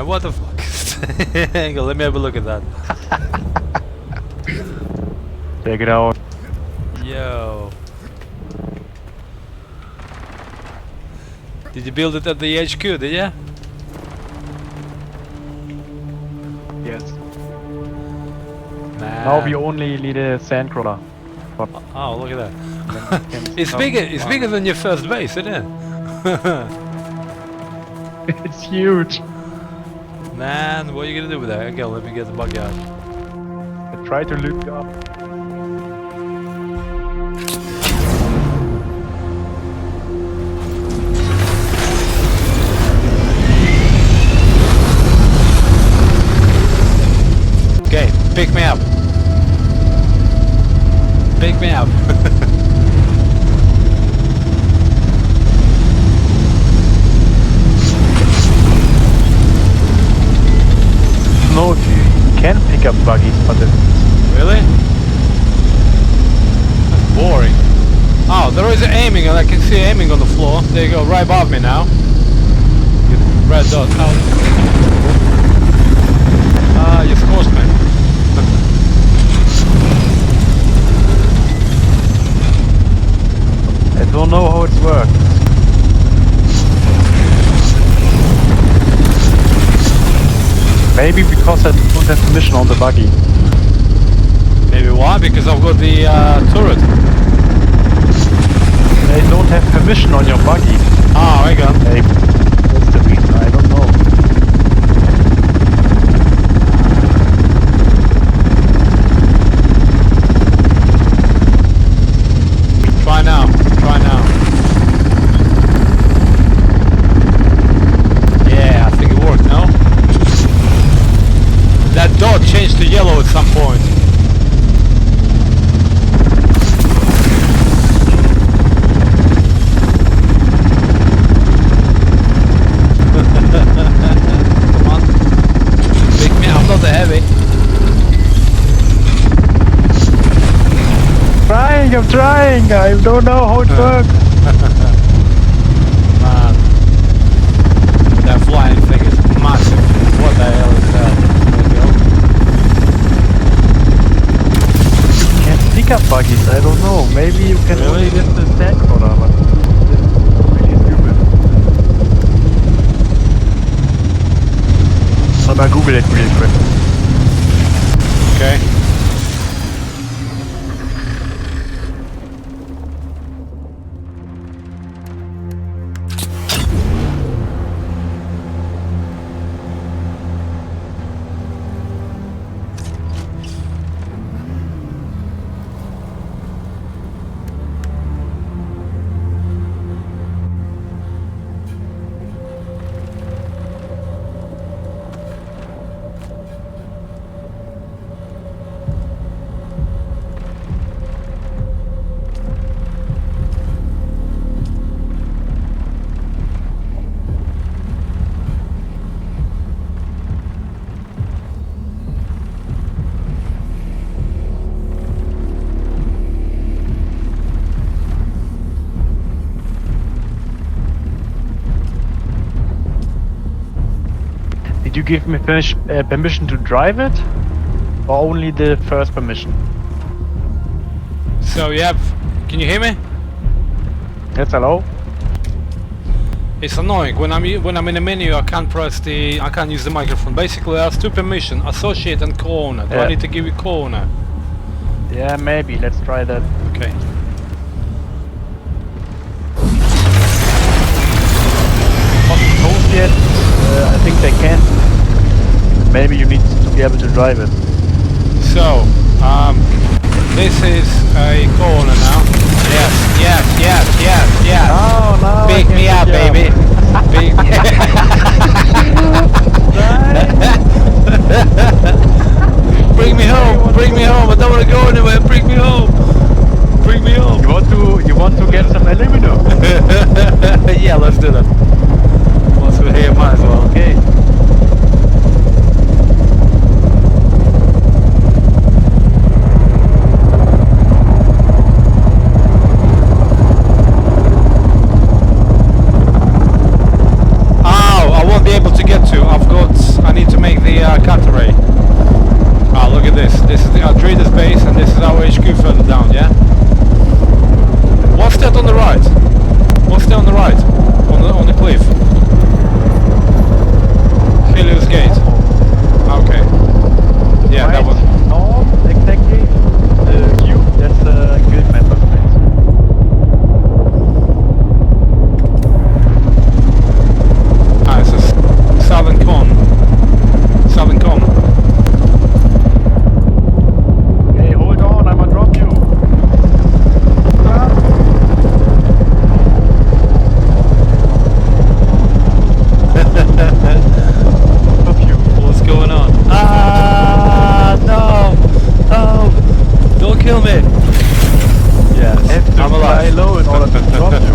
man, what the fuck? Hang on, let me have a look at that. Check it out. Yo. Did you build it at the HQ, did you? Yes. Man. Now we only need a sandcrawler. Oh, look at that. It's bigger than your first base, isn't it? It's huge. Man, what are you gonna do with that? Okay, let me get the buggy out. I try to look up. Okay, pick me up. Pick me up. No, you can pick up buggies, but it's... Really? That's boring. Oh, there is aiming, and I can see aiming on the floor. There you go, right above me now. Red dot out. Ah, you scorched me. I don't know how it works. Maybe because I don't have permission on the buggy. Maybe why? Because I've got the turret. I don't have permission on your buggy. Oh, there you go. Maybe that's the reason, I don't know. Try now. Try now. Yeah, I think it worked, no? That dot changed to yellow at some point. Come on. Pick me up, I'm not that heavy. I'm trying! I don't know how it works! Man. That flying thing is massive. What the hell is that? You can't pick up buggies, I don't know. Maybe you can Really? only lift the sandcrawler, but it's really stupid. I'm gonna Google it real quick. Okay. Did you give me permission to drive it? Or only the first permission? So you have... Can you hear me? Yes, hello? It's annoying. When I'm in a menu, I can't use the microphone. Basically, I have two permissions: associate and co-owner. Do I need to give you co-owner? Yeah, maybe. Let's try that. Okay. Associate, I think they can. Maybe you need to be able to drive it. So, this is a co-owner now. Yes, yes, yes, yes, yes. Oh, no. Pick me up, baby. Pick me Bring me home. Bring me home. I don't want to go anywhere. Bring me home. Bring me home. You want to get some aluminum? Yeah, let's do that. Once we're here, might as well. Okay. Oh, I won't be able to get to. I've got Atreides base, and this is our HQ further down, yeah? What's that on the right? What's that on the right? On the cliff? Helios Gate. Okay. Yeah, that was... No, exactly. The cube, that's the guild member space. Ah, it's a southern con. Southern con. Hey, hold on, I'ma drop you. Drop you. What's going on? Ah, no! Oh! Don't kill me! Yes, Have to I'm fly alive. low in order to drop you.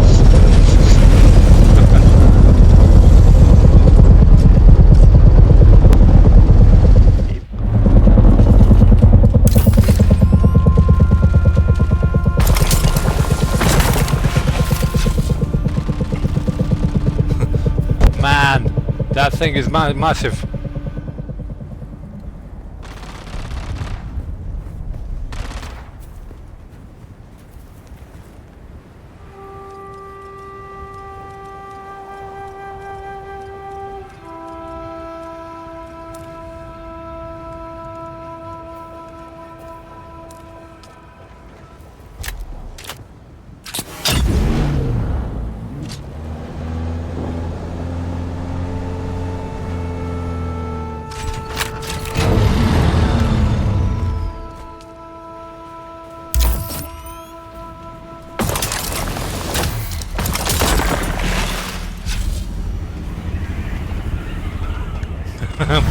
Man, that thing is massive.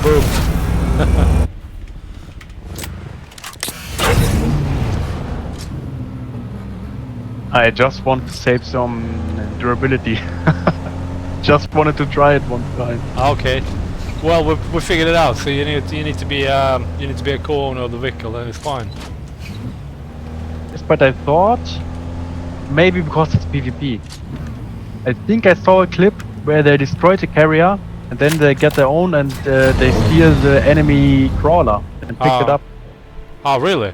Boom. I just want to save some durability. Just wanted to try it one time. Okay. Well, we figured it out. So you need to be a co-owner of the vehicle, and it's fine. Yes, but I thought maybe because it's PvP. I think I saw a clip where they destroyed the carrier and then they get their own and they steal the enemy crawler and pick it up. Oh, really?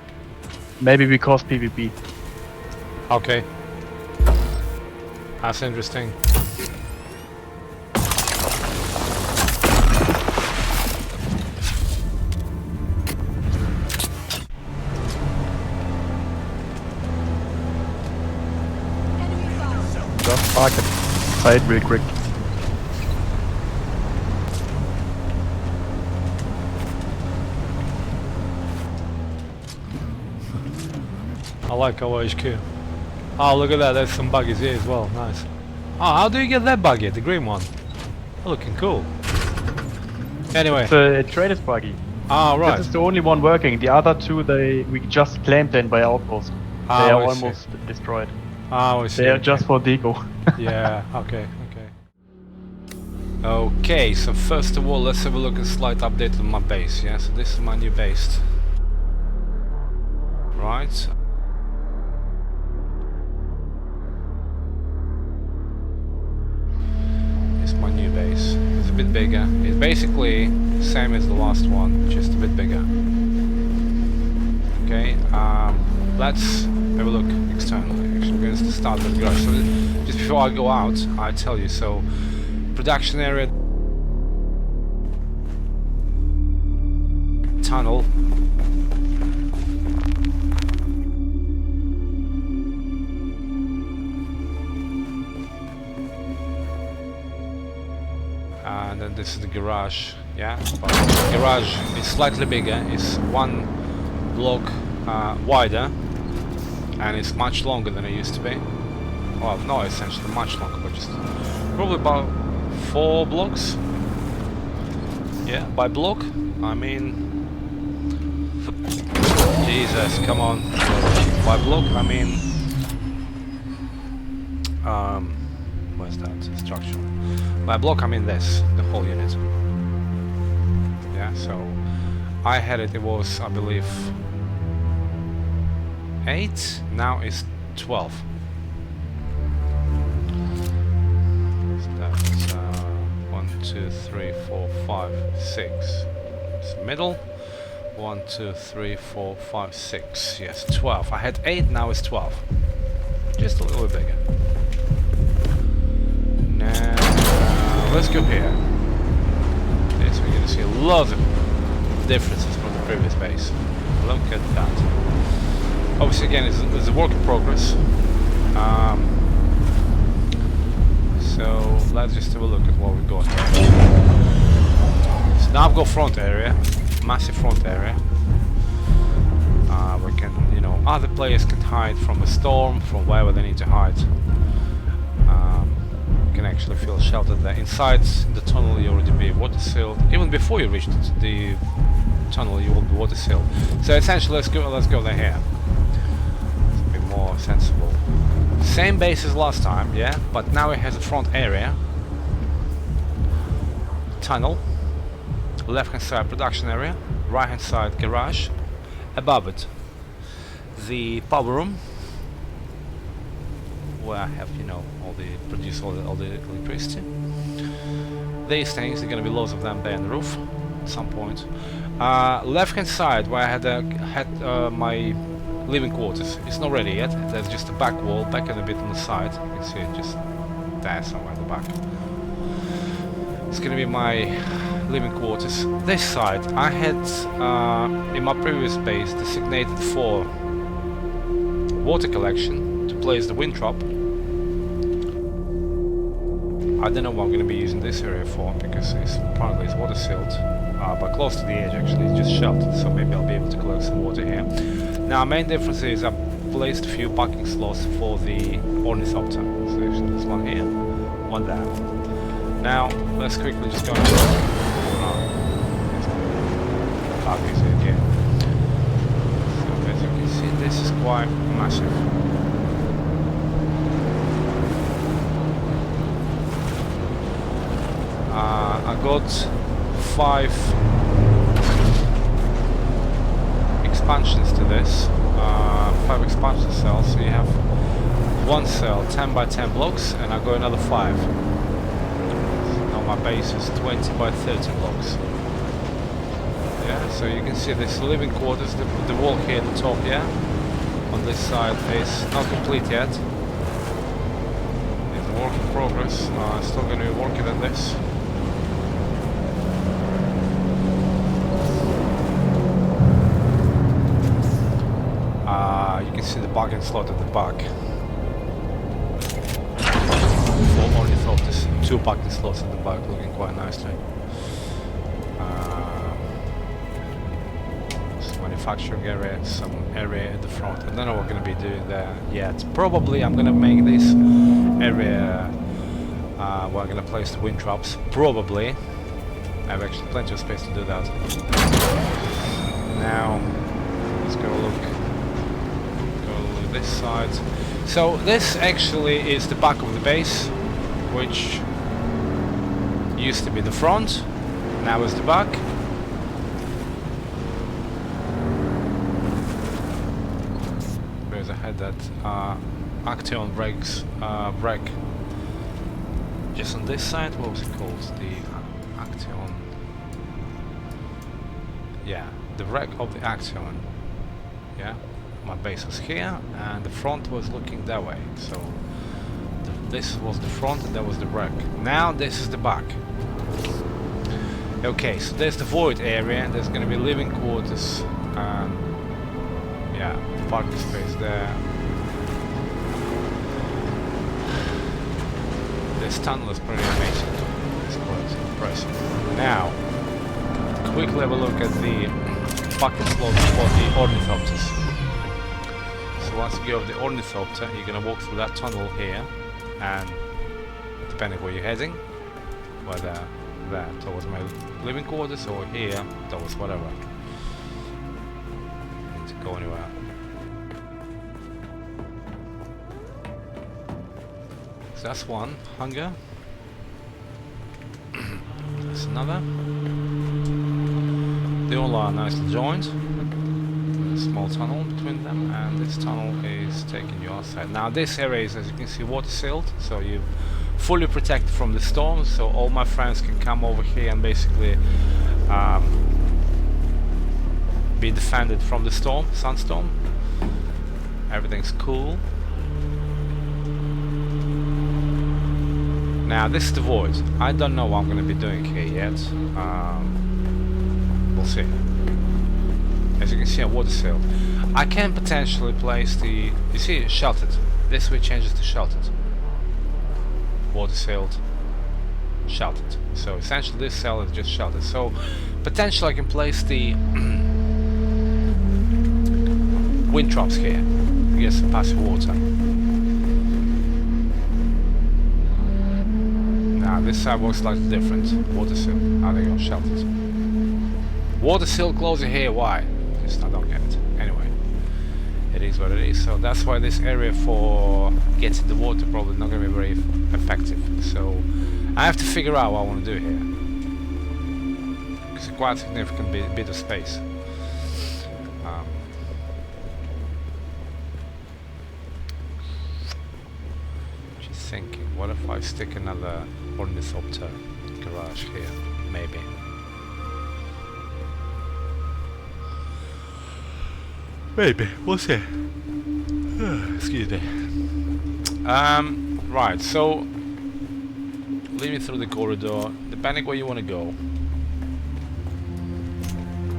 Maybe because PvP. Okay. That's interesting. Just park it. Side real quick. I like our HQ. Oh, look at that, there's some buggies here as well, nice. Oh, how do you get that buggy, the green one? Oh, looking cool. Anyway. It's a Atreides buggy. Ah, right. This is the only one working. The other two, we just claimed them by outpost. Ah, they are I see. almost destroyed. Ah, I see. They are just for deco. Yeah, okay, okay. Okay, so first of all, let's have a look at a slight update on my base, yeah? So this is my new base. Right. It's my new base. It's a bit bigger. It's basically the same as the last one, just a bit bigger. Okay, let's have a look externally. Actually, I'm going to start with the garage. So just before I go out, I tell you, so production area, tunnel, and then this is the garage, yeah, but the garage is slightly bigger, it's one block wider, and it's much longer than it used to be. Well, no, essentially much longer, but just probably about 4 blocks. Yeah, by block, I mean... Jesus, come on. By block, I mean... where's that? Structure. By block, I mean this, the whole unit. Yeah, so... I had it was, I believe... 8, now it's 12. So that's 1, 2, 3, 4, 5, 6. It's middle. 1, 2, 3, 4, 5, 6. Yes, 12. I had 8, now it's 12. Just a little bit bigger. Now, let's go here. Yes, we're gonna see a lot of differences from the previous base. Look at that. Obviously, again, it's a work in progress. So let's just have a look at what we've got here. So now I've got front area, massive front area. We can, you know, other players can hide from a storm, from wherever they need to hide. You can actually feel sheltered there. Inside the tunnel, you already be water sealed. Even before you reach the tunnel, you will be water sealed. So essentially, let's go there here. It's a bit more sensible. Same base as last time, yeah, but now it has a front area, tunnel, left hand side production area, right hand side garage, above it the power room where I have, you know, produce all the electricity. These things, there are going to be loads of them there on the roof at some point. Left hand side where I had my living quarters. It's not ready yet. There's just a back wall, back and a bit on the side. You can see it just there somewhere in the back. It's gonna be my living quarters. This side I had in my previous base designated for water collection to place the wind trap. I don't know what I'm gonna be using this area for because apparently it's water sealed, but close to the edge actually, it's just sheltered, so maybe I'll be able to collect some water here. Now, main difference is I've placed a few parking slots for the ornithopter. So there's one here, one there. Now, let's quickly just go and buggies again. So as you can see, this is quite massive. I got 5 expansions to this, 5 expansion cells. So you have one cell, 10 by 10 blocks, and I got another 5. So now my base is 20 by 30 blocks. Yeah, so you can see this living quarters, the wall here at the top, yeah, on this side is not complete yet. It's a work in progress. I'm still going to be working on this. You can see the parking slot at the back. 4 ornithopters, 2 parking slots at the back, looking quite nicely. Some manufacturing area, some area at the front. I don't know what I'm going to be doing there yet. Probably I'm going to make this area where I'm going to place the wind traps. Probably. I have actually plenty of space to do that. Now, let's go look. This side. So this actually is the back of the base, which used to be the front, now is the back. Whereas I had that Action wreck just on this side. What was it called? The Action. Yeah, the wreck of the Action. Yeah. My base was here, and the front was looking that way. So this was the front, and that was the wreck. Now this is the back. Okay, so there's the void area. There's going to be living quarters. Yeah, parking space there. This tunnel is pretty amazing. It's quite impressive. Now, quickly have a look at the parking slots for the ornithopters. Once you go over the ornithopter, you're going to walk through that tunnel here, and depending where you're heading, whether there towards my living quarters or here towards whatever, you need to go anywhere. So that's one hunger. That's another. They all are nicely joined. Small tunnel between them, and this tunnel is taking you outside. Now this area is, as you can see, water sealed, so you're fully protected from the storm, so all my friends can come over here and basically be defended from the storm, sunstorm. Everything's cool. Now this is the void. I don't know what I'm going to be doing here yet. We'll see. As you can see, a water sail. I can potentially place the... You see, it's sheltered. This way changes to sheltered. Water sailed, sheltered. So essentially this sail is just sheltered. So potentially I can place the wind traps here to get some passive water. Now this side works slightly different. Water sail. How they go? Sheltered. Water sail closer here. Why? Just I don't get it. Anyway, it is what it is. So that's why this area for getting the water probably not going to be very effective. So I have to figure out what I want to do here. It's quite a significant bit of space. Just thinking, what if I stick another ornithopter garage here? Maybe. Maybe, we'll see. Excuse me. Right, so leading through the corridor, depending where you want to go.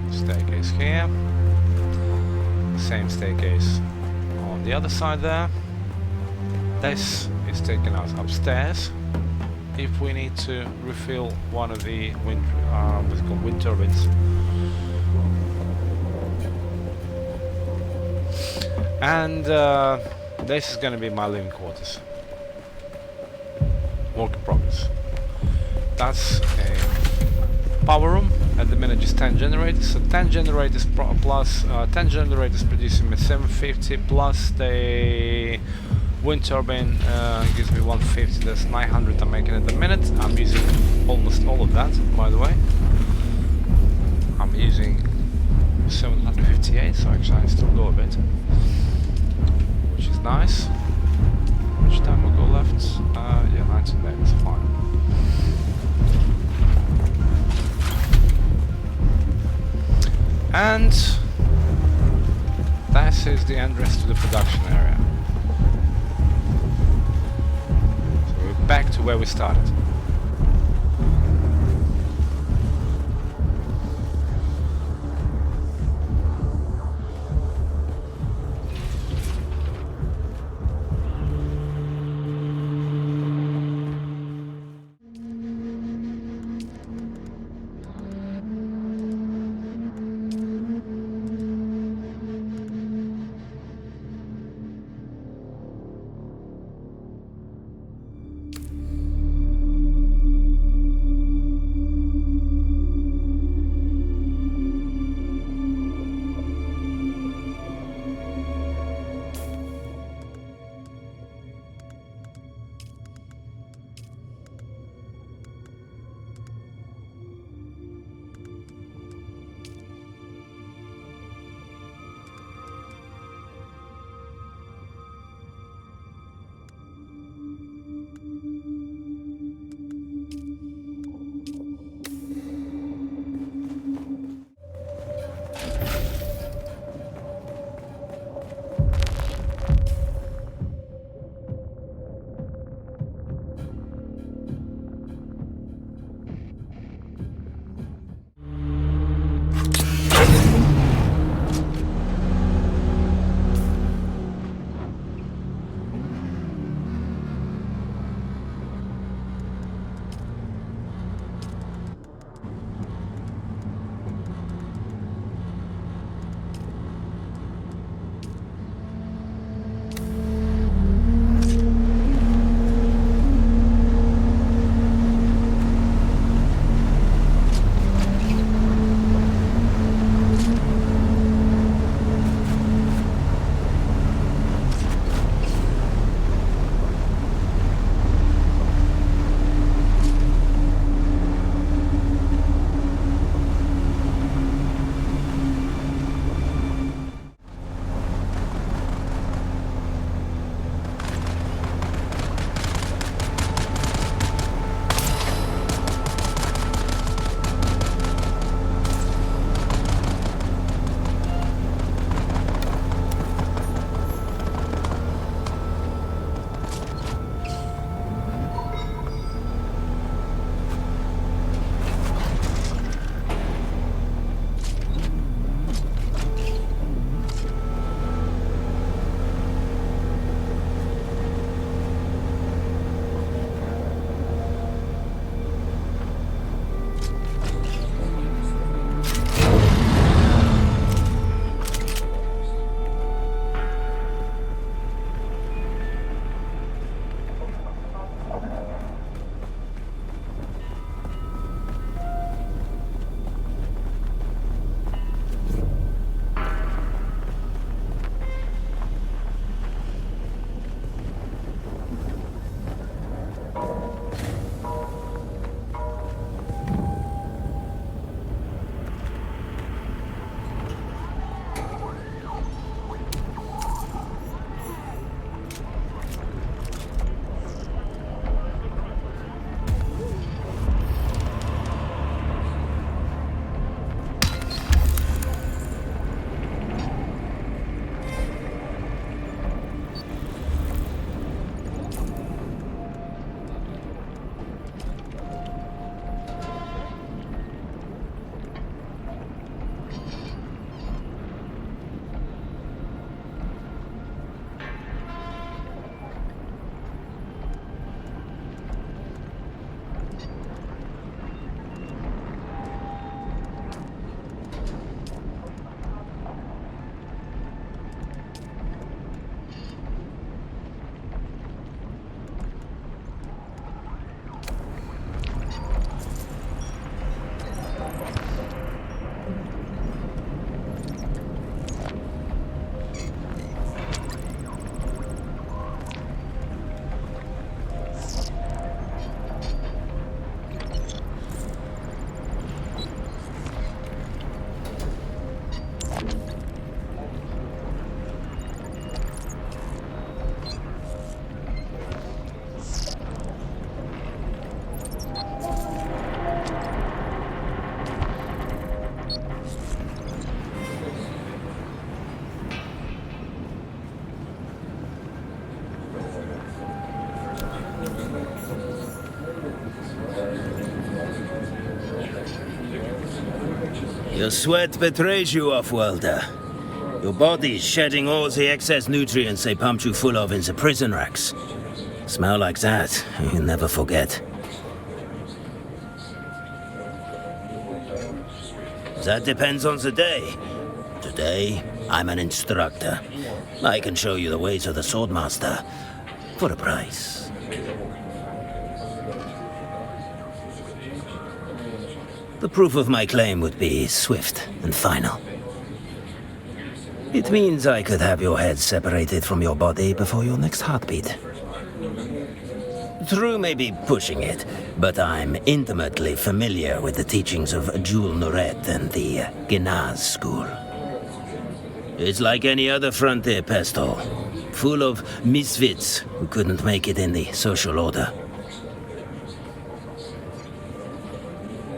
Staircase here. Same staircase on the other side there. This is taking us upstairs if we need to refill one of the wind turbines. And this is going to be my living quarters. Work in progress. That's a power room. At the minute, just 10 generators. So 10 generators plus 10 generators producing me 750 plus the wind turbine gives me 150. That's 900 I'm making at the minute. I'm using almost all of that, by the way. I'm using 758, so actually I still go a bit. Which is nice. Which time will go left? Yeah, 19 there, that's fine. And this is the entrance to the production area. So we're back to where we started. The sweat betrays you, off-worlder. Your body's shedding all the excess nutrients they pumped you full of in the prison racks. Smell like that, you never forget. That depends on the day. Today, I'm an instructor. I can show you the ways of the Swordmaster for a price. The proof of my claim would be swift and final. It means I could have your head separated from your body before your next heartbeat. True may be pushing it, but I'm intimately familiar with the teachings of Jules Nouret and the Genaz school. It's like any other frontier pest hole, full of misfits who couldn't make it in the social order.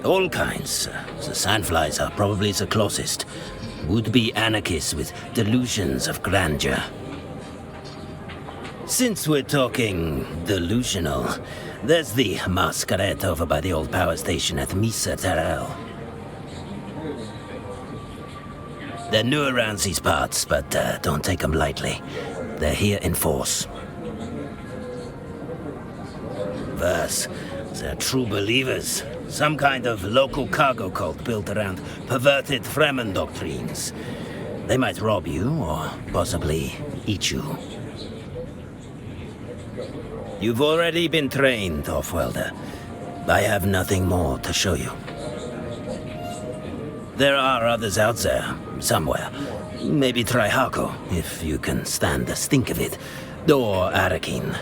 All kinds. The sandflies are probably the closest. Would-be anarchists with delusions of grandeur. Since we're talking delusional, there's the masquerade over by the old power station at Misa Terrell. They're new around these parts, but don't take them lightly. They're here in force. Verse, they're true believers. Some kind of local cargo cult built around perverted Fremen doctrines. They might rob you, or possibly eat you. You've already been trained, Off-Welder. I have nothing more to show you. There are others out there, somewhere. Maybe try Hako, if you can stand the stink of it. Or Arakin.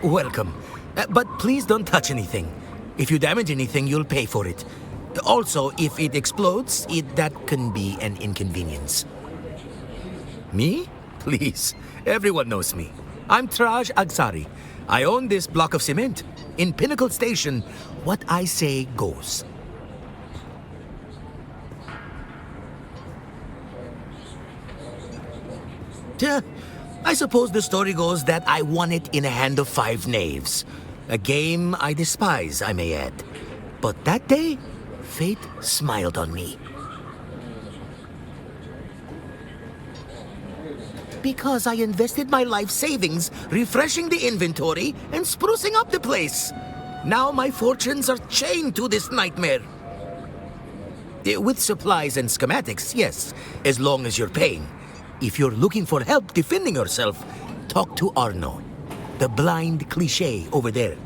Welcome. But please don't touch anything. If you damage anything, you'll pay for it. Also, if it explodes, that can be an inconvenience. Me? Please. Everyone knows me. I'm Traj Agsari. I own this block of cement. In Pinnacle Station, what I say goes. I suppose the story goes that I won it in a hand of 5 knaves. A game I despise, I may add. But that day, fate smiled on me. Because I invested my life savings refreshing the inventory and sprucing up the place. Now my fortunes are chained to this nightmare. With supplies and schematics, yes, as long as you're paying. If you're looking for help defending yourself, talk to Arno, the blind cliché over there.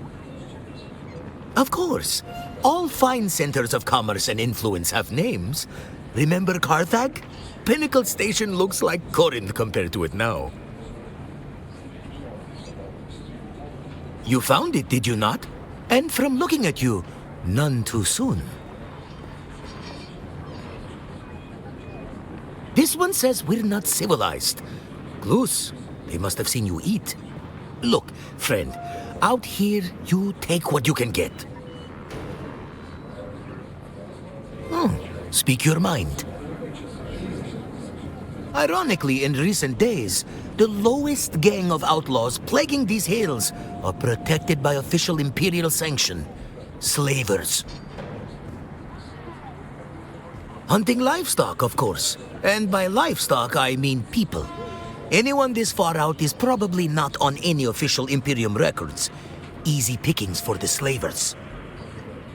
Of course, all fine centers of commerce and influence have names. Remember Carthage? Pinnacle Station looks like Corinth compared to it now. You found it, did you not? And from looking at you, none too soon. This one says we're not civilized. Gloos, they must have seen you eat. Look, friend, out here you take what you can get. Speak your mind. Ironically, in recent days, the lowest gang of outlaws plaguing these hills are protected by official imperial sanction. Slavers. Hunting livestock, of course. And by livestock, I mean people. Anyone this far out is probably not on any official Imperium records. Easy pickings for the slavers.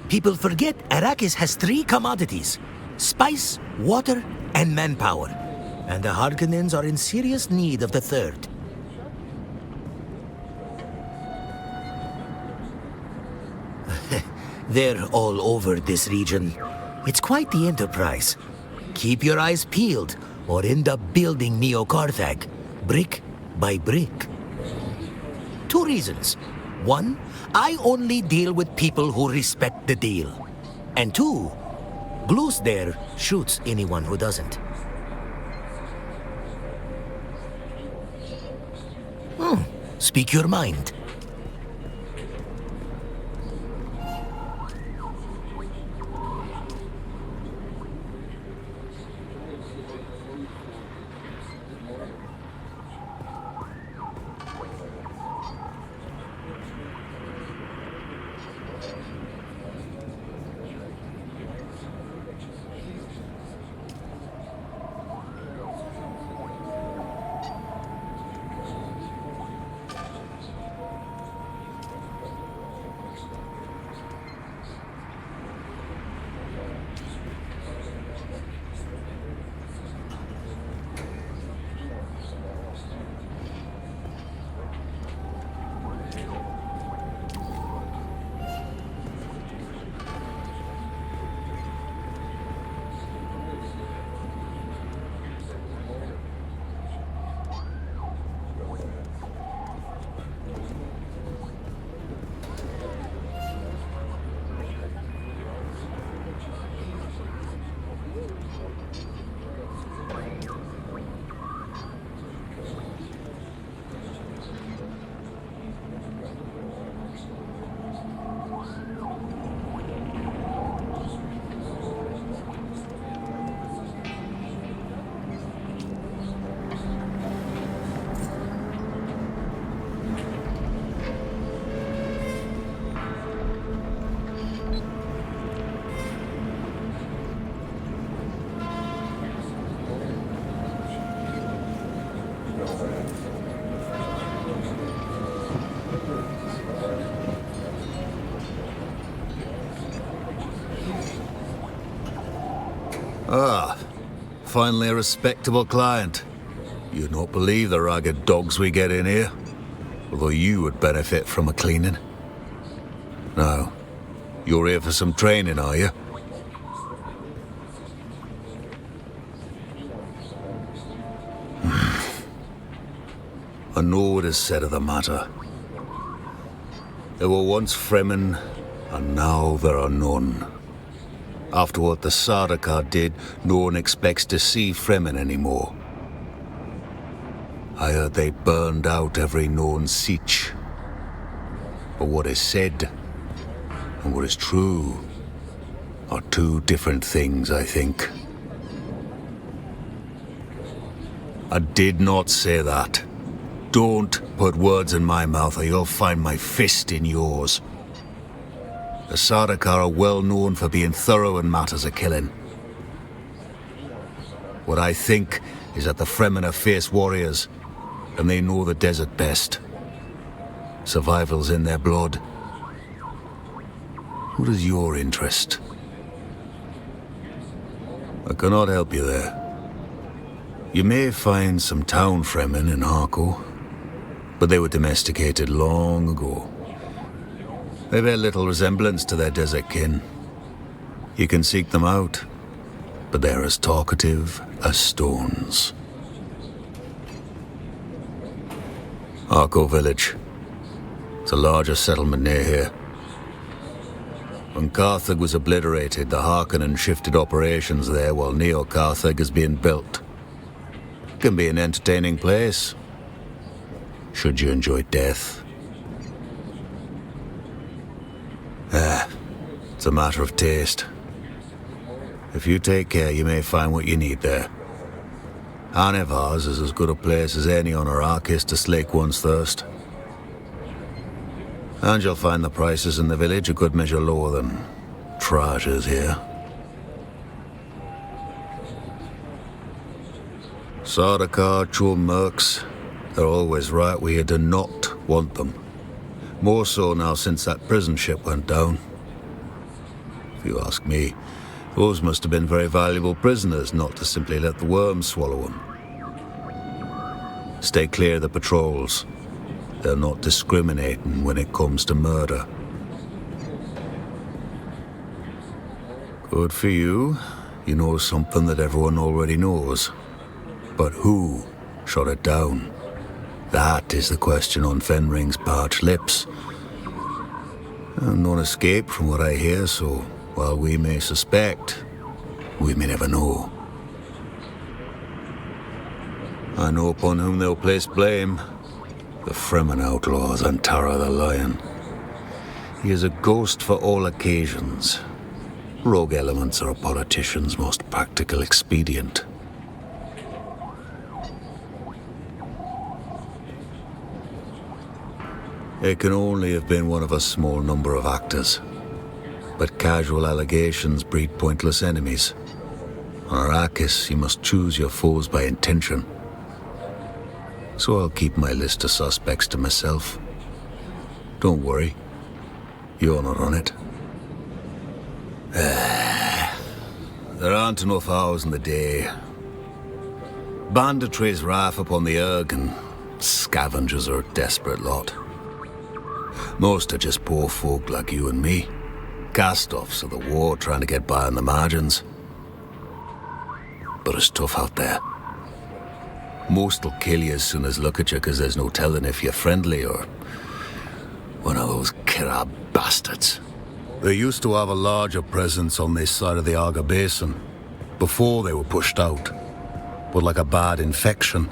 People forget Arrakis has 3 commodities: spice, water, and manpower. And the Harkonnens are in serious need of the 3rd. They're all over this region. It's quite the enterprise. Keep your eyes peeled, or end up building Neo-Carthage, brick by brick. 2 reasons. 1, I only deal with people who respect the deal. And 2, Gloos there shoots anyone who doesn't. Speak your mind. Ah, finally a respectable client. You'd not believe the ragged dogs we get in here. Although you would benefit from a cleaning. Now, you're here for some training, are you? I know what is said of the matter. There were once Fremen, and now there are none. After what the Sardaukar did, no one expects to see Fremen anymore. I heard they burned out every known sietch. But what is said, and what is true, are two different things, I think. I did not say that. Don't put words in my mouth or you'll find my fist in yours. The Sardaukar are well known for being thorough in matters of killing. What I think is that the Fremen are fierce warriors, and they know the desert best. Survival's in their blood. What is your interest? I cannot help you there. You may find some town Fremen in Harko, but they were domesticated long ago. They bear little resemblance to their desert kin. You can seek them out, but they're as talkative as stones. Harko village. It's a larger settlement near here. When Carthage was obliterated, the Harkonnen shifted operations there while Neo-Carthage is being built. It can be an entertaining place, should you enjoy death. It's a matter of taste. If you take care, you may find what you need there. Anivars is as good a place as any on Arrakis to slake one's thirst. And you'll find the prices in the village a good measure lower than Traja's here. Sardaukar, true mercs, they're always right where you do not want them. More so now since that prison ship went down. If you ask me, those must have been very valuable prisoners not to simply let the worms swallow them. Stay clear of the patrols. They're not discriminating when it comes to murder. Good for you. You know something that everyone already knows. But who shot it down? That is the question on Fenring's parched lips. And none escape from what I hear, so while we may suspect, we may never know. I know upon whom they'll place blame. The Fremen outlaws and Tara the Lion. He is a ghost for all occasions. Rogue elements are a politician's most practical expedient. It can only have been one of a small number of actors. But casual allegations breed pointless enemies. On Arrakis, you must choose your foes by intention. So I'll keep my list of suspects to myself. Don't worry. You're not on it. There aren't enough hours in the day. Banditry's rife upon the Erg, and scavengers are a desperate lot. Most are just poor folk like you and me. Cast-offs of the war trying to get by on the margins. But it's tough out there. Most will kill you as soon as look at you because there's no telling if you're friendly or one of those Kirab bastards. They used to have a larger presence on this side of the Arga Basin before they were pushed out. But like a bad infection,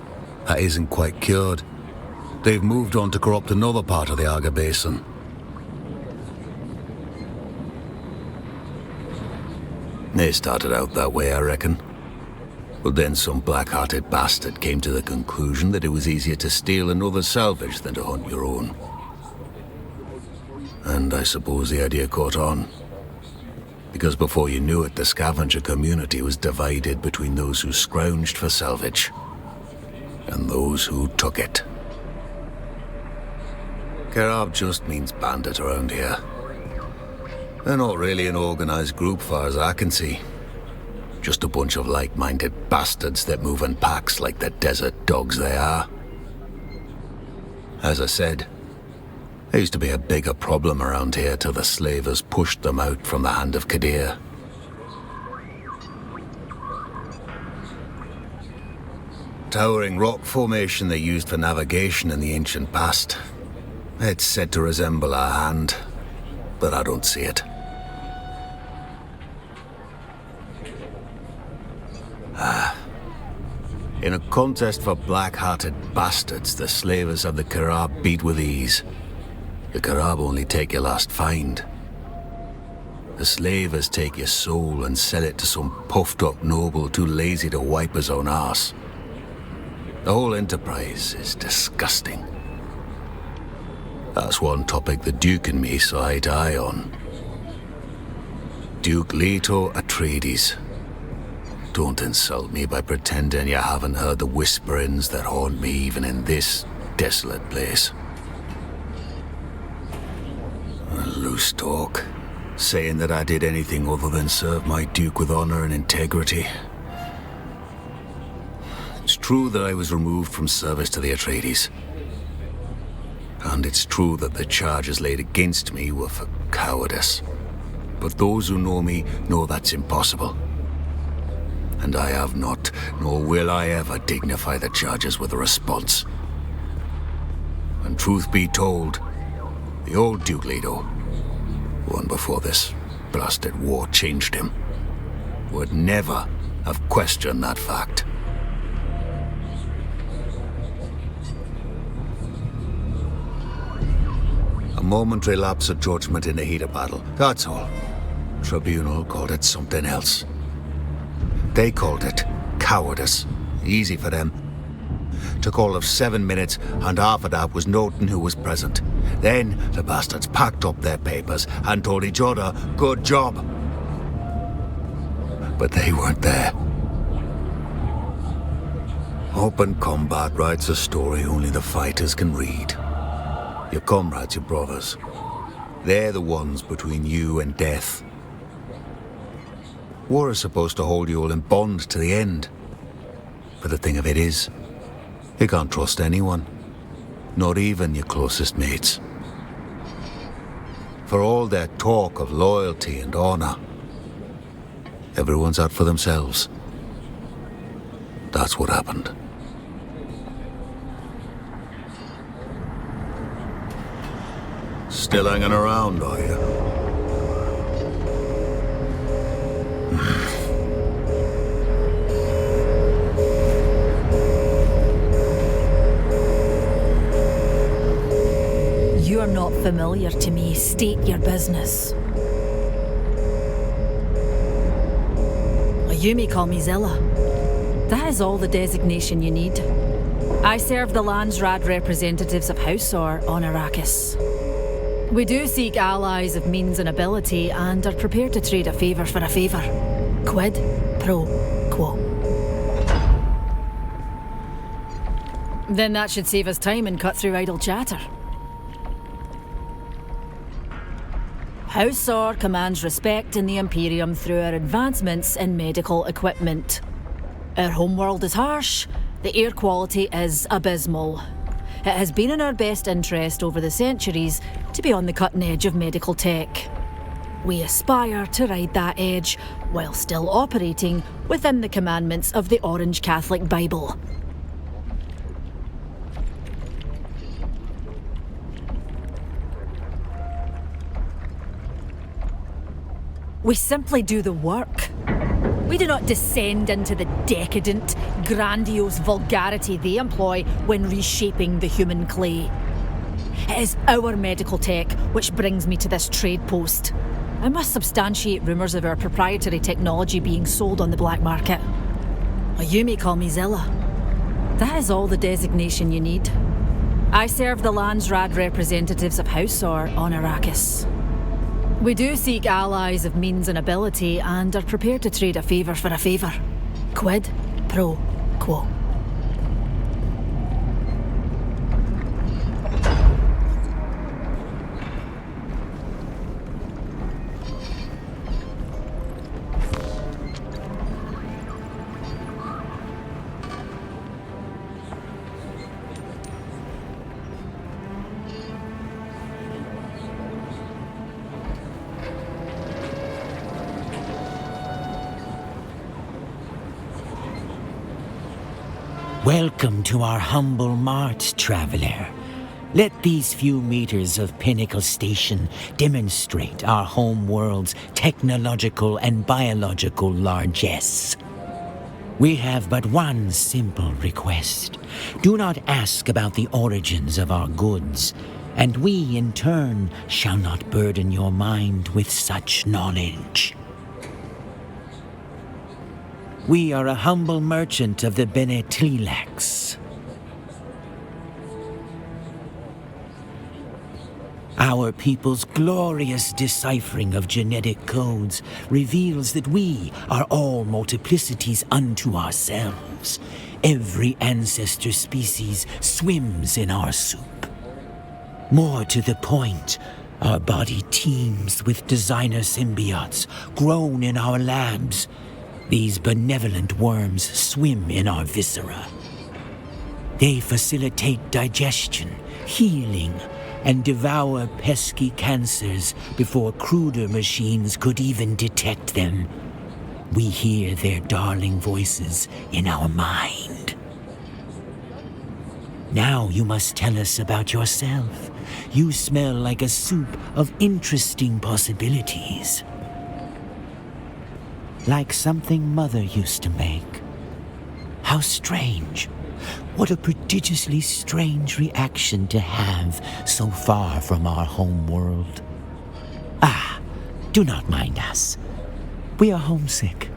that isn't quite cured. They've moved on to corrupt another part of the Arga Basin. They started out that way, I reckon. But then some black-hearted bastard came to the conclusion that it was easier to steal another salvage than to hunt your own. And I suppose the idea caught on. Because before you knew it, the scavenger community was divided between those who scrounged for salvage and those who took it. Kirab just means bandit around here. They're not really an organized group far as I can see. Just a bunch of like-minded bastards that move in packs like the desert dogs they are. As I said, there used to be a bigger problem around here till the slavers pushed them out from the hand of Kadir. Towering rock formation they used for navigation in the ancient past. It's said to resemble our hand, but I don't see it. In a contest for black-hearted bastards, the slavers have the Gharb beat with ease. The Gharb only take your last find. The slavers take your soul and sell it to some puffed-up noble too lazy to wipe his own arse. The whole enterprise is disgusting. That's one topic the Duke and me saw eye to eye on. Duke Leto Atreides. Don't insult me by pretending you haven't heard the whisperings that haunt me even in this desolate place. Loose talk, saying that I did anything other than serve my Duke with honor and integrity. It's true that I was removed from service to the Atreides. And it's true that the charges laid against me were for cowardice. But those who know me know that's impossible. And I have not, nor will I ever dignify the charges with a response. And truth be told, the old Duke Leto, one before this blasted war changed him, would never have questioned that fact. A momentary lapse of judgment in the heat of battle, that's all. Tribunal called it something else. They called it cowardice. Easy for them. Took all of 7 minutes, and half of that was noting who was present. Then the bastards packed up their papers and told each other, good job. But they weren't there. Open combat writes a story only the fighters can read. Your comrades, your brothers, they're the ones between you and death. War is supposed to hold you all in bond to the end. But the thing of it is, you can't trust anyone, not even your closest mates. For all their talk of loyalty and honor, everyone's out for themselves. That's what happened. Still hanging around, are you? You are not familiar to me. State your business. You may call me Zilla. That is all the designation you need. I serve the Landsraad representatives of Hausor on Arrakis. We do seek allies of means and ability and are prepared to trade a favour for a favour. Quid pro quo. Then that should save us time and cut through idle chatter. Hausor commands respect in the Imperium through our advancements in medical equipment. Our homeworld is harsh, the air quality is abysmal. It has been in our best interest over the centuries to be on the cutting edge of medical tech. We aspire to ride that edge while still operating within the commandments of the Orange Catholic Bible. We simply do the work. We do not descend into the decadent, grandiose vulgarity they employ when reshaping the human clay. It is our medical tech which brings me to this trade post. I must substantiate rumours of our proprietary technology being sold on the black market. You may call me Zilla. That is all the designation you need. I serve the Landsraad representatives of Hausor on Arrakis. We do seek allies of means and ability and are prepared to trade a favour for a favour. Quid pro quo. Welcome to our humble mart, traveler. Let these few meters of Pinnacle Station demonstrate our home world's technological and biological largesse. We have but one simple request. Do not ask about the origins of our goods, and we, in turn, shall not burden your mind with such knowledge. We are a humble merchant of the Bene Tlilax. Our people's glorious deciphering of genetic codes reveals that we are all multiplicities unto ourselves. Every ancestor species swims in our soup. More to the point, our body teems with designer symbiotes grown in our labs. These benevolent worms swim in our viscera. They facilitate digestion, healing, and devour pesky cancers before cruder machines could even detect them. We hear their darling voices in our mind. Now you must tell us about yourself. You smell like a soup of interesting possibilities. Like something Mother used to make. How strange. What a prodigiously strange reaction to have so far from our home world. Ah, do not mind us. We are homesick.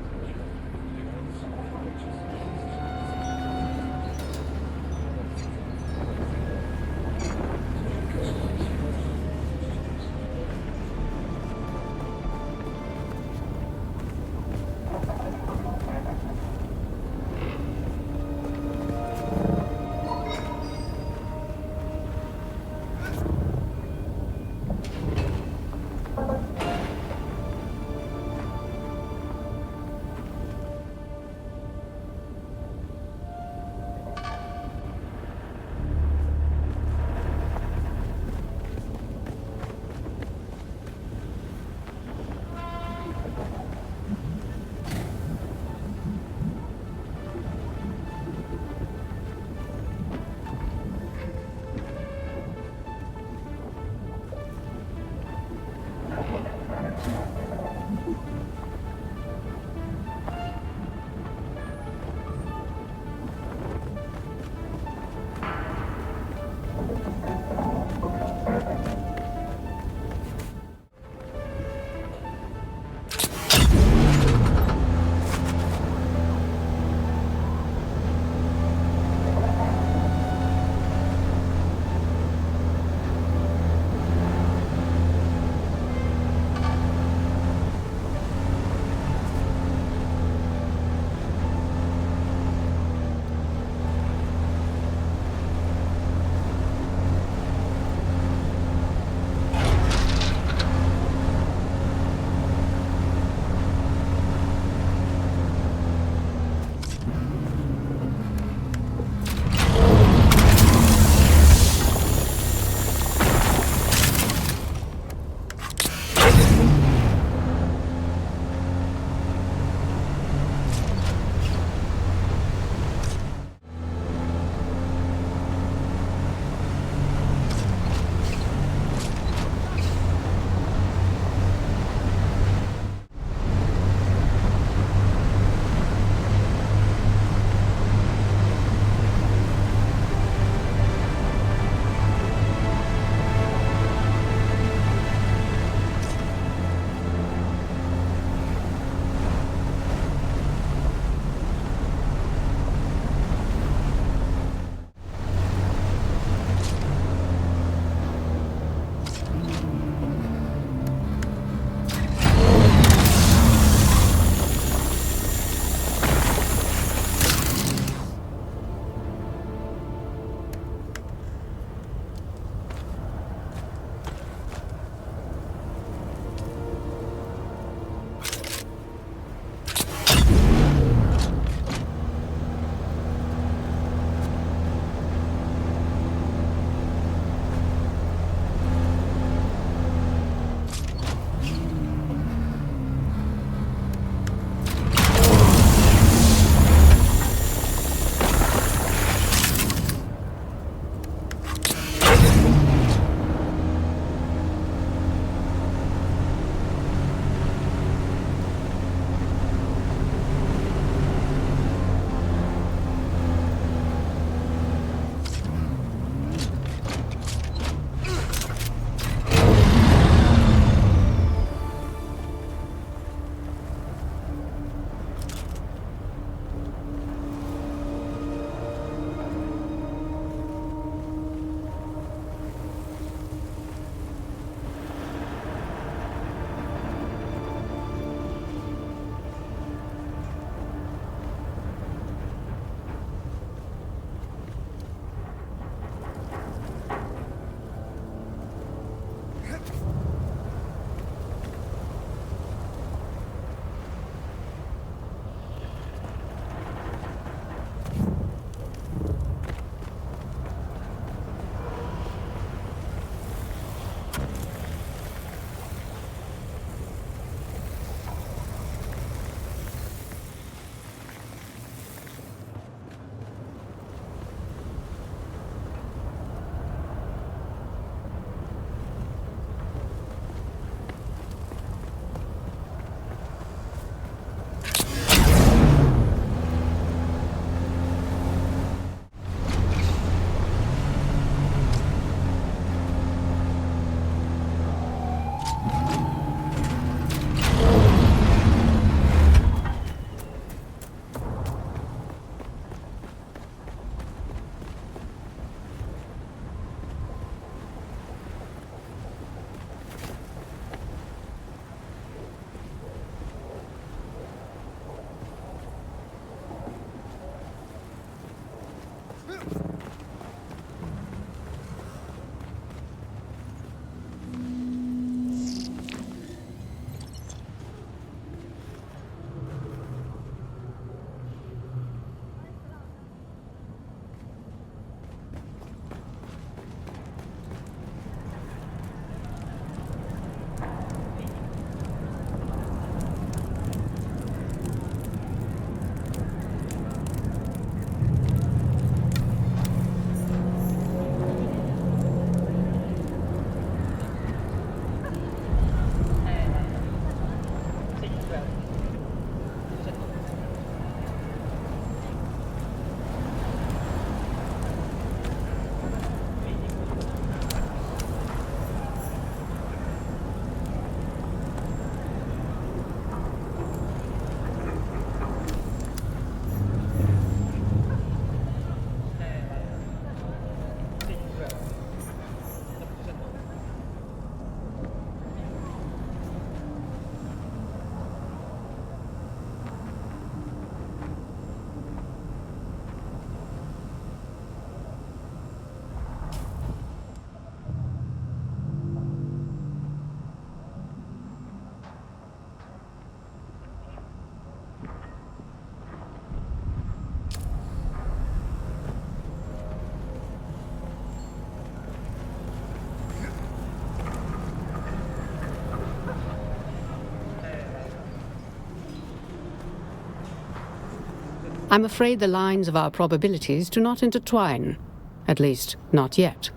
I'm afraid the lines of our probabilities do not intertwine. At least, not yet.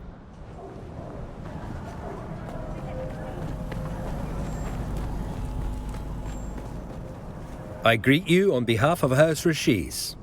I greet you on behalf of House Rashiz.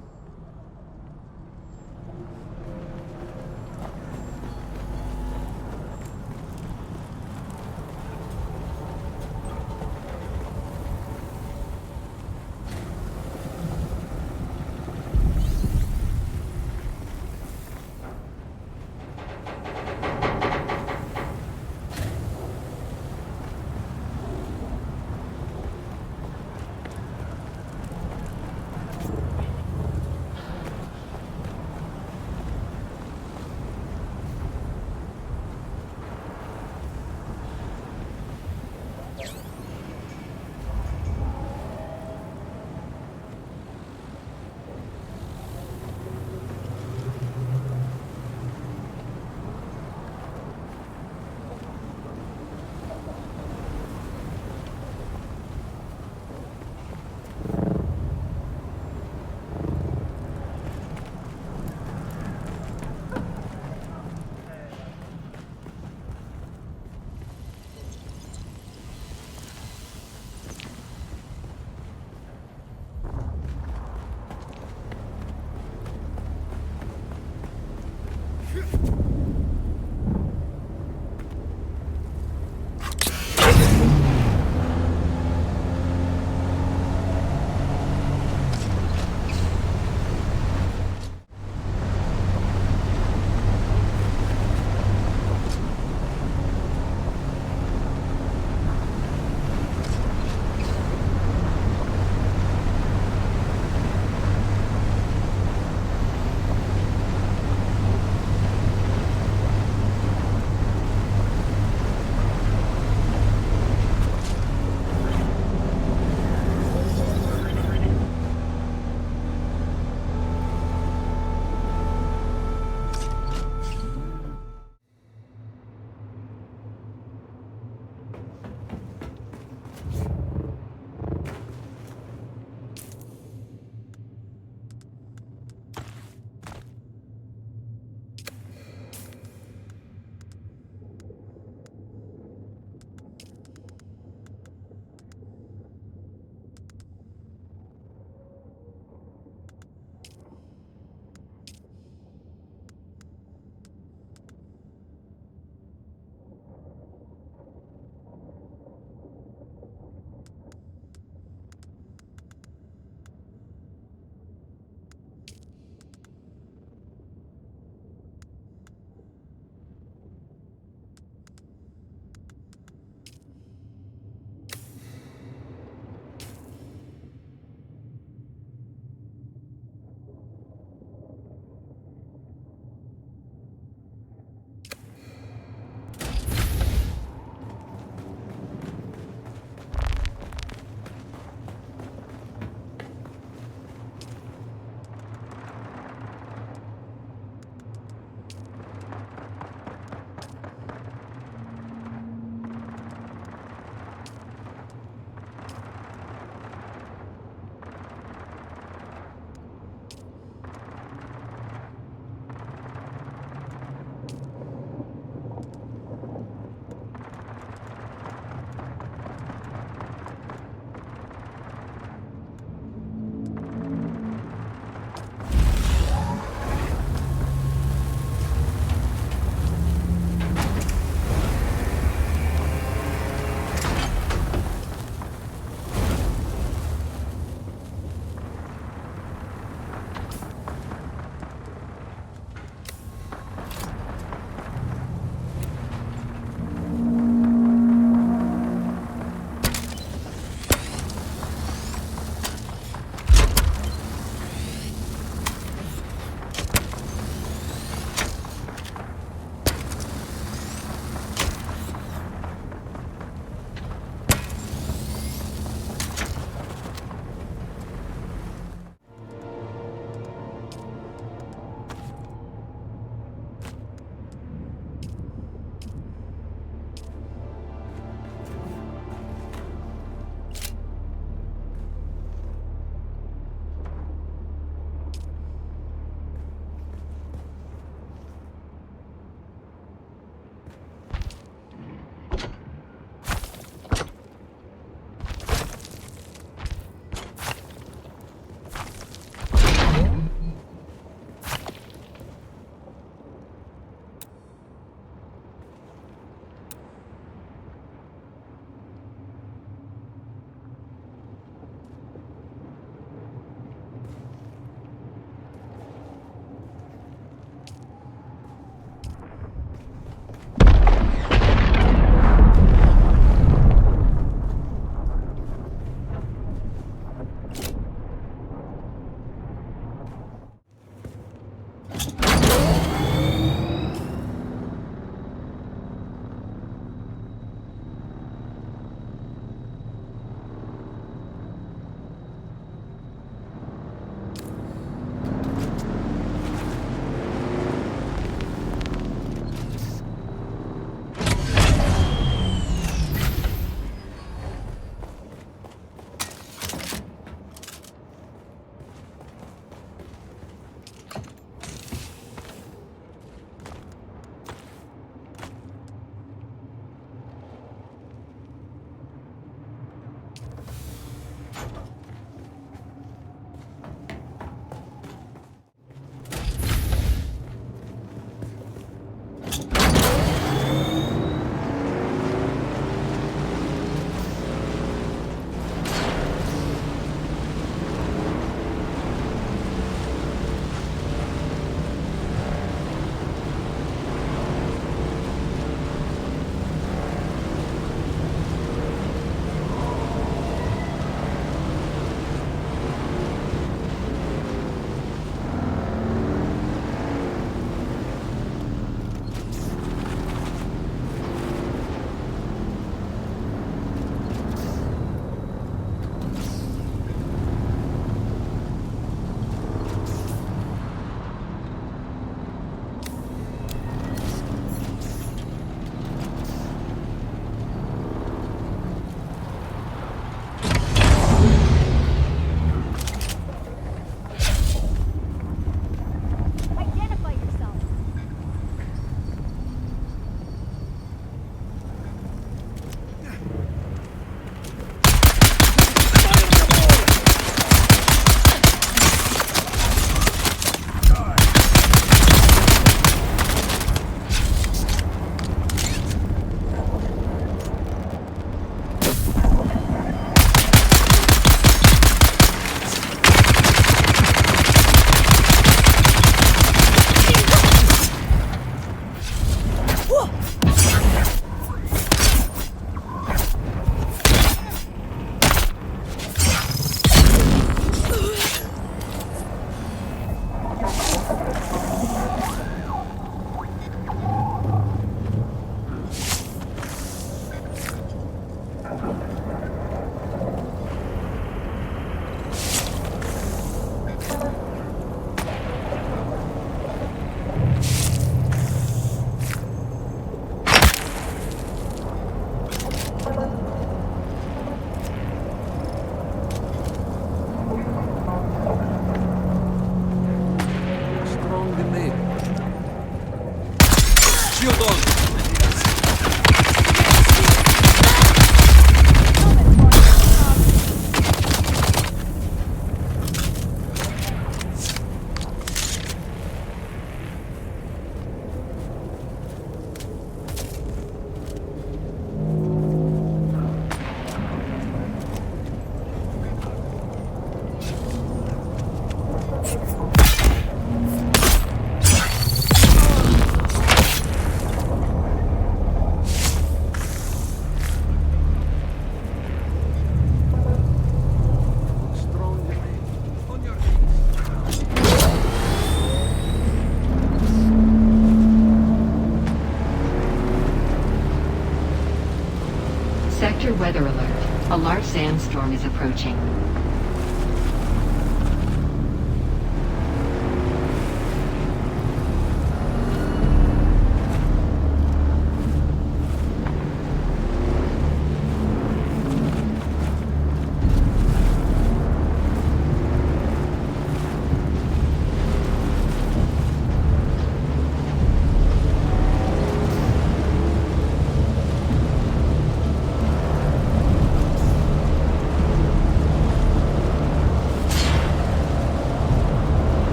Sector weather alert. A large sandstorm is approaching.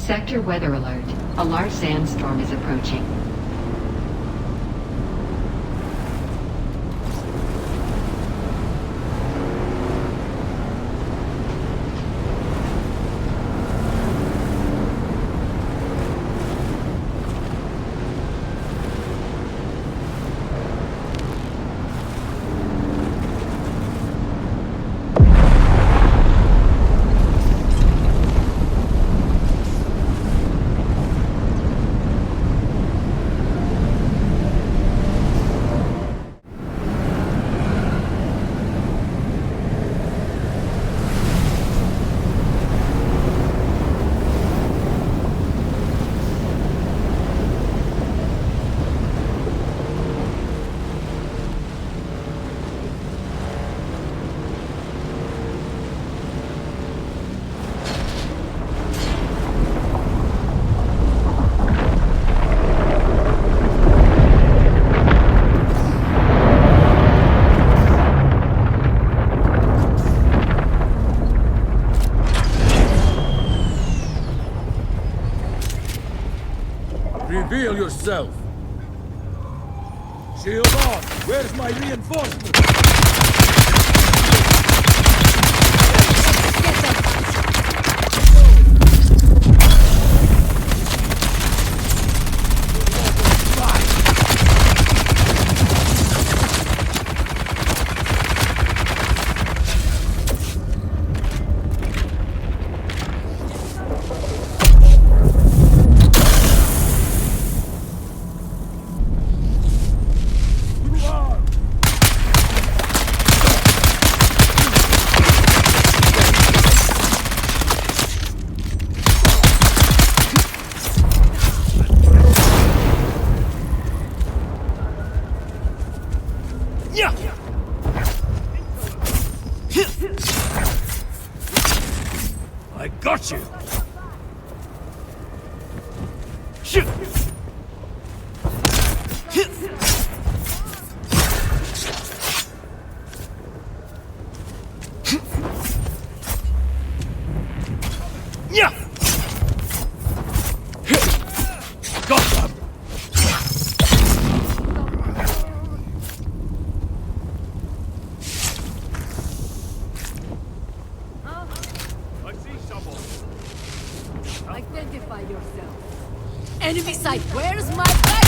Sector weather alert. A large sandstorm is approaching. yourself! Shield on! Where's my reinforcement? I got you! Got them! I see someone. Identify yourself. Enemy sight. Where's my backup?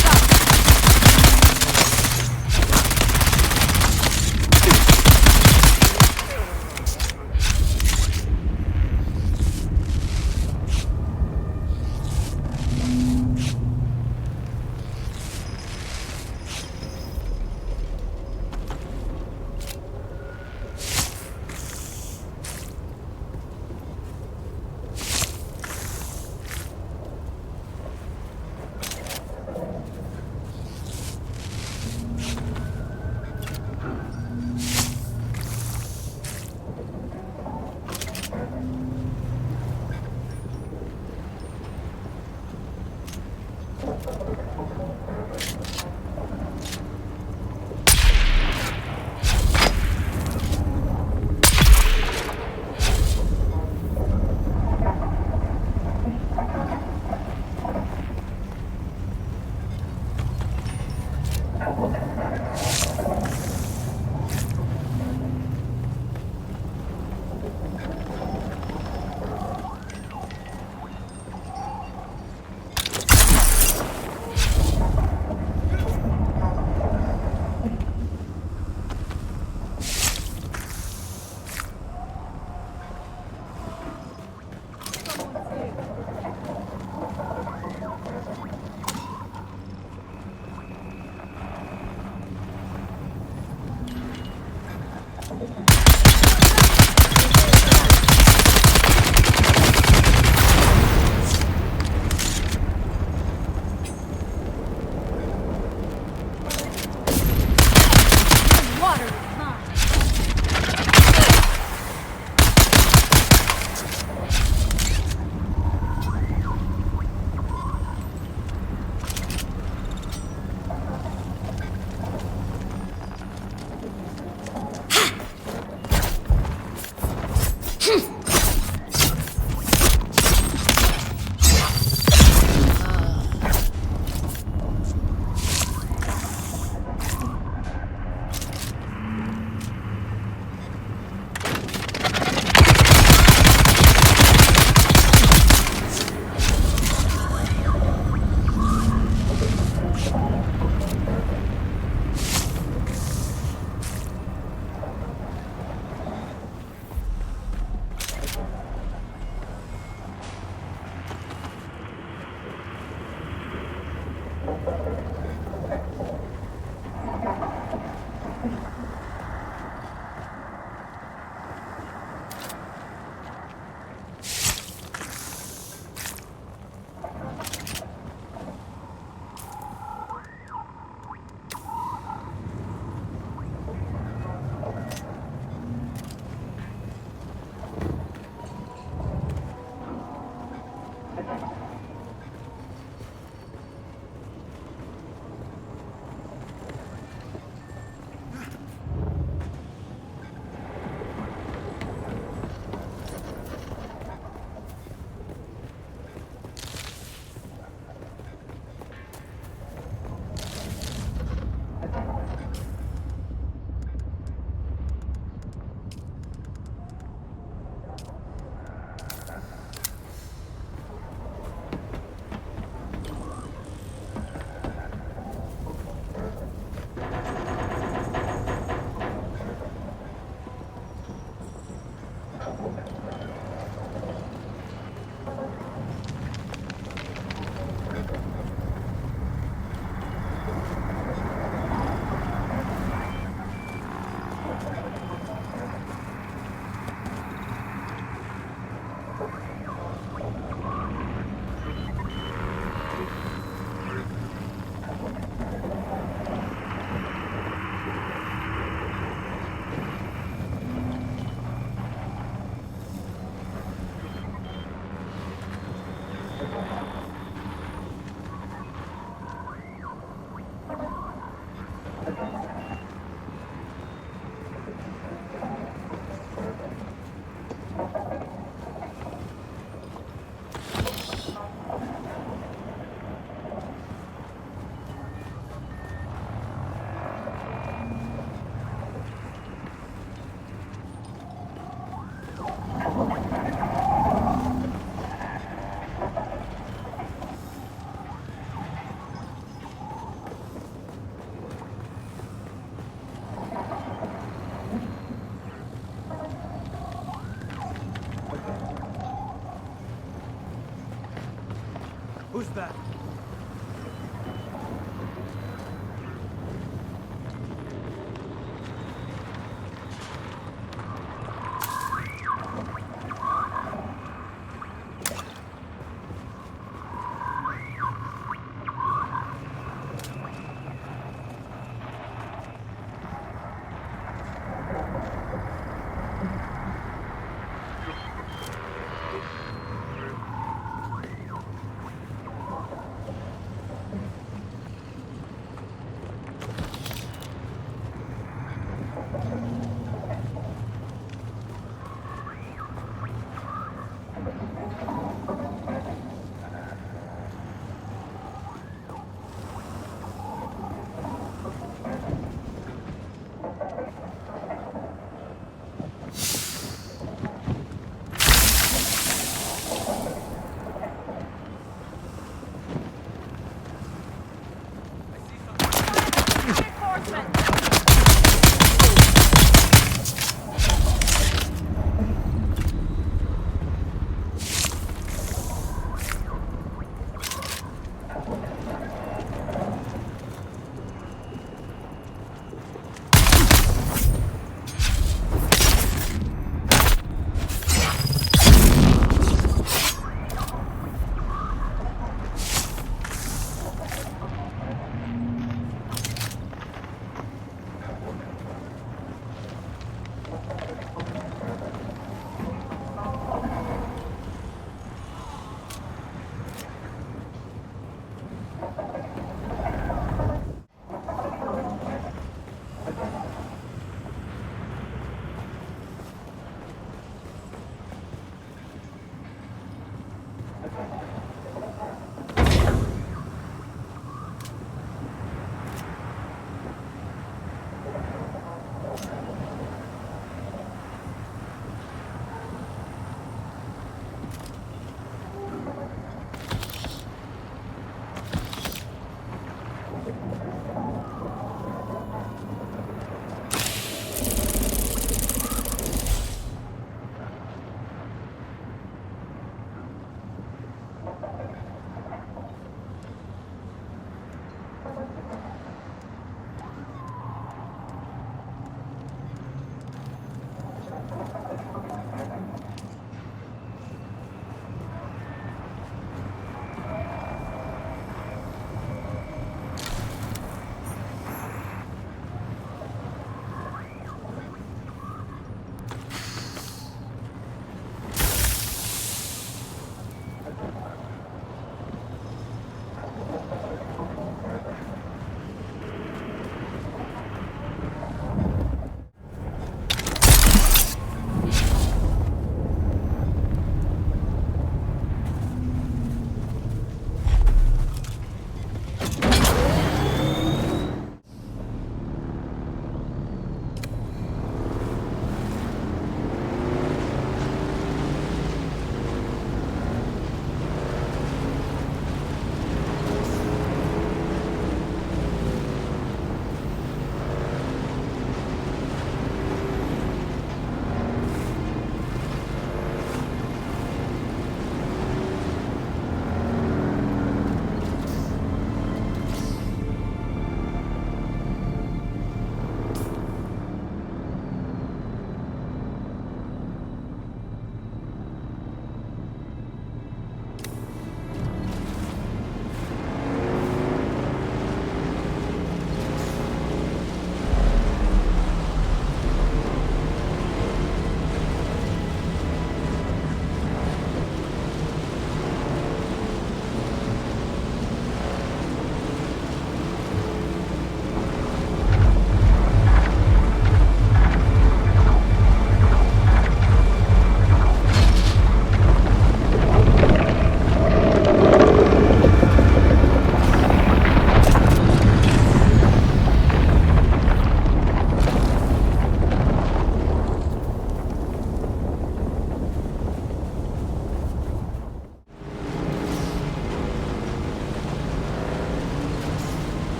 Who's that?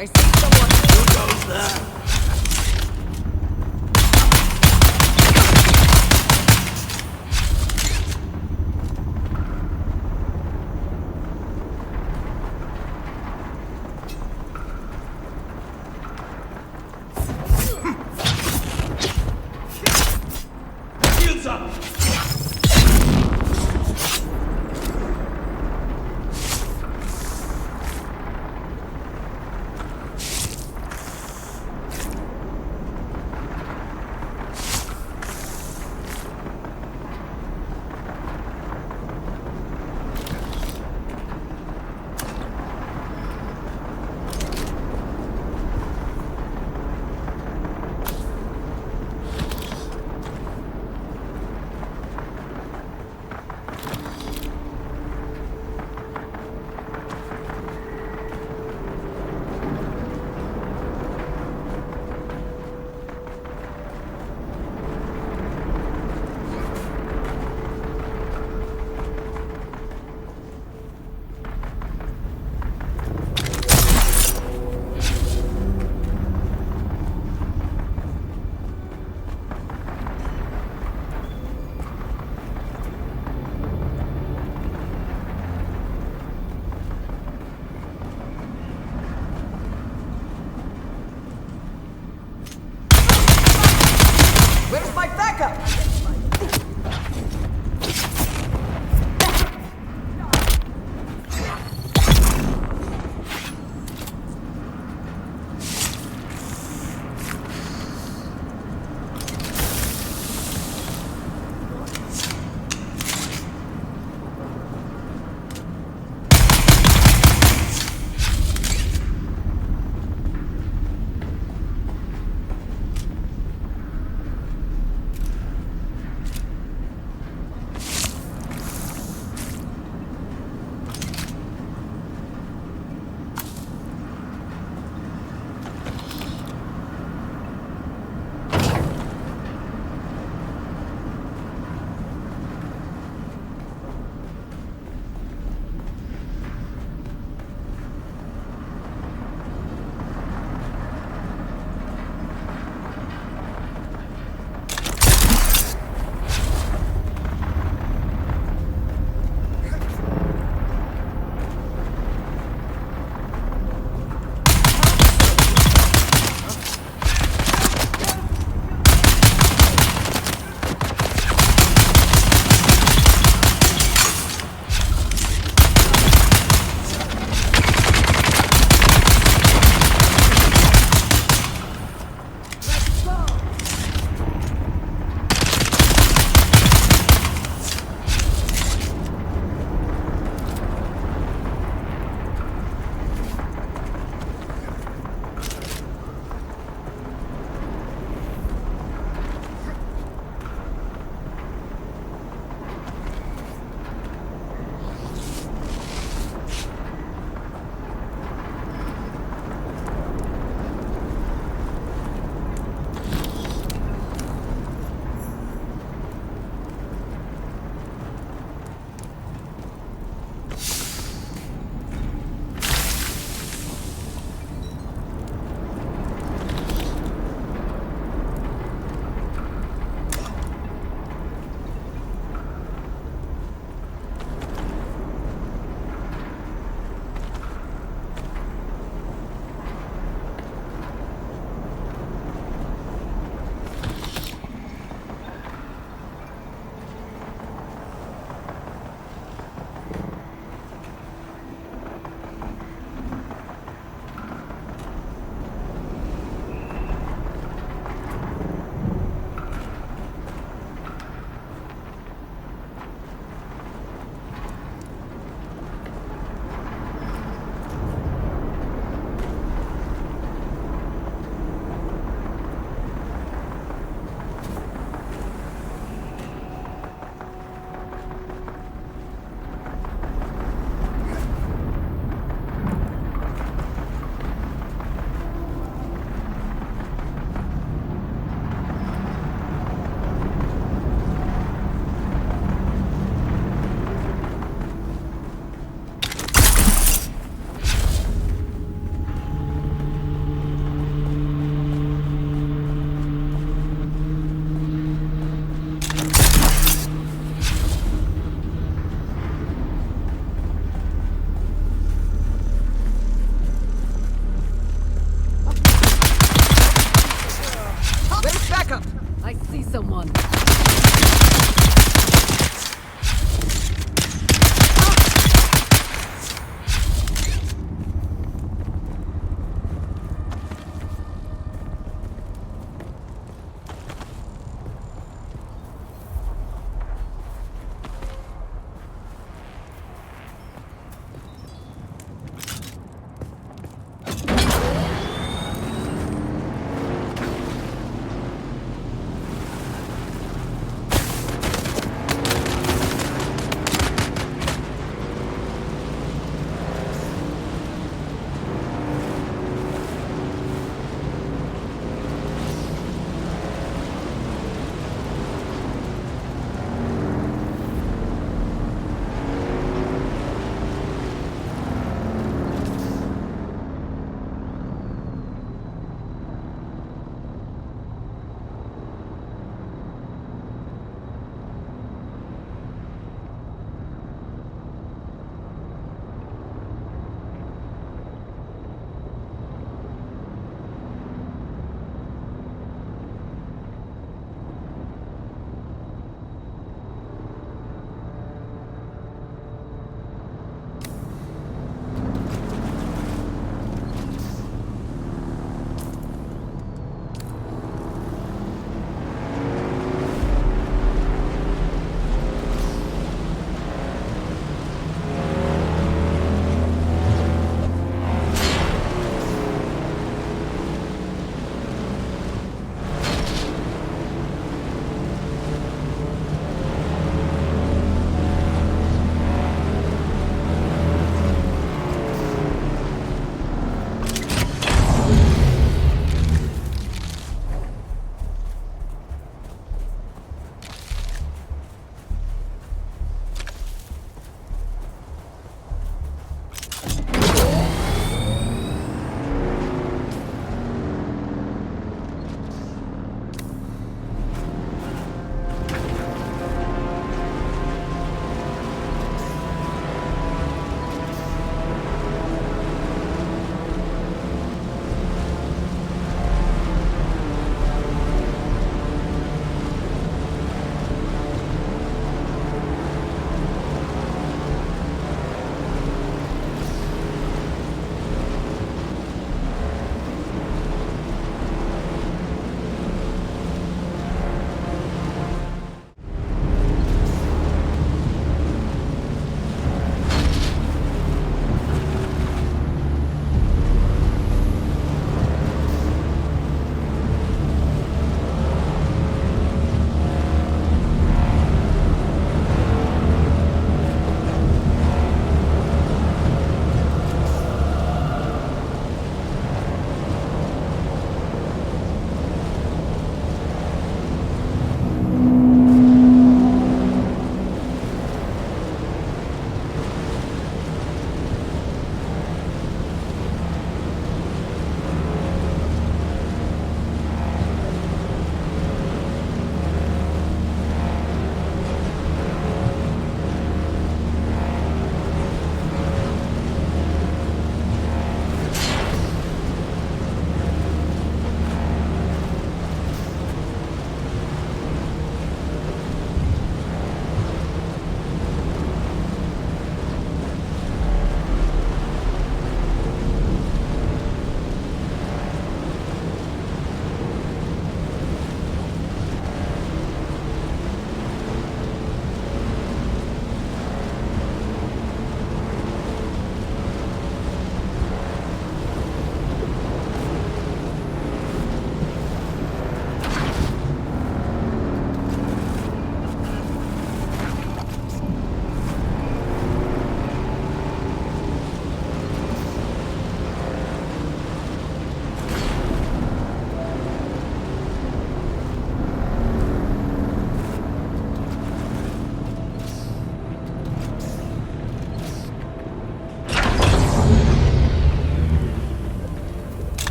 I see someone. Who goes there? Shields up!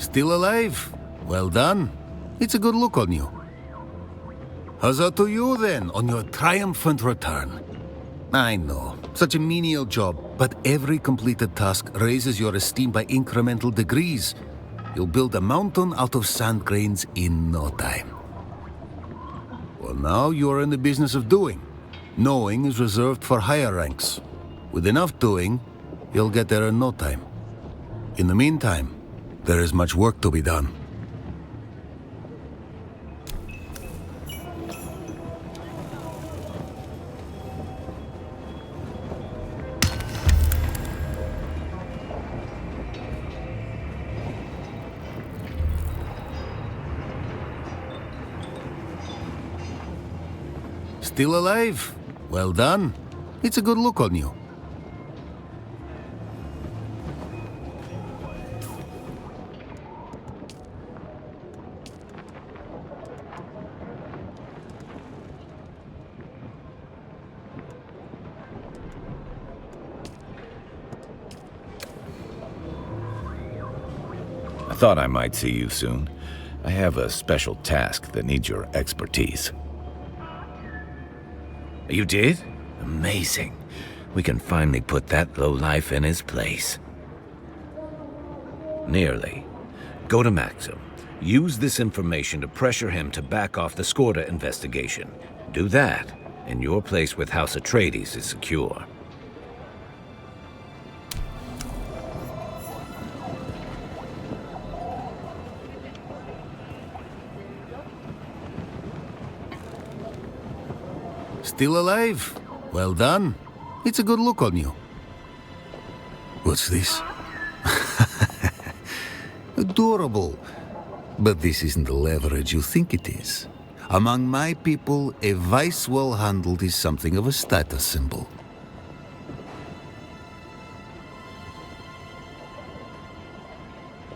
Still alive? Well done. It's a good look on you. Huzzah to you then, on your triumphant return. I know, such a menial job, but every completed task raises your esteem by incremental degrees. You'll build a mountain out of sand grains in no time. Well, now you're in the business of doing. Knowing is reserved for higher ranks. With enough doing, you'll get there in no time. In the meantime, there is much work to be done. Still alive? Well done. It's a good look on you. I thought I might see you soon. I have a special task that needs your expertise. You did? Amazing. We can finally put that lowlife in his place. Nearly. Go to Maxim. Use this information to pressure him to back off the Skorda investigation. Do that, and your place with House Atreides is secure. Still alive? Well done. It's a good look on you. What's this? Adorable. But this isn't the leverage you think it is. Among my people, a vice well handled is something of a status symbol.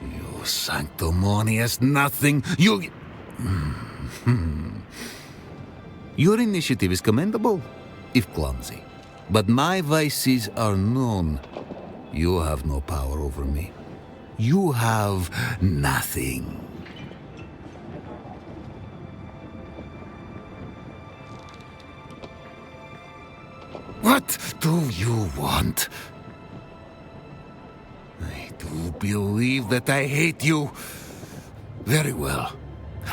You sanctimonious nothing! You... Your initiative is commendable, if clumsy. But my vices are known. You have no power over me. You have nothing. What do you want? I do believe that I hate you. Very well.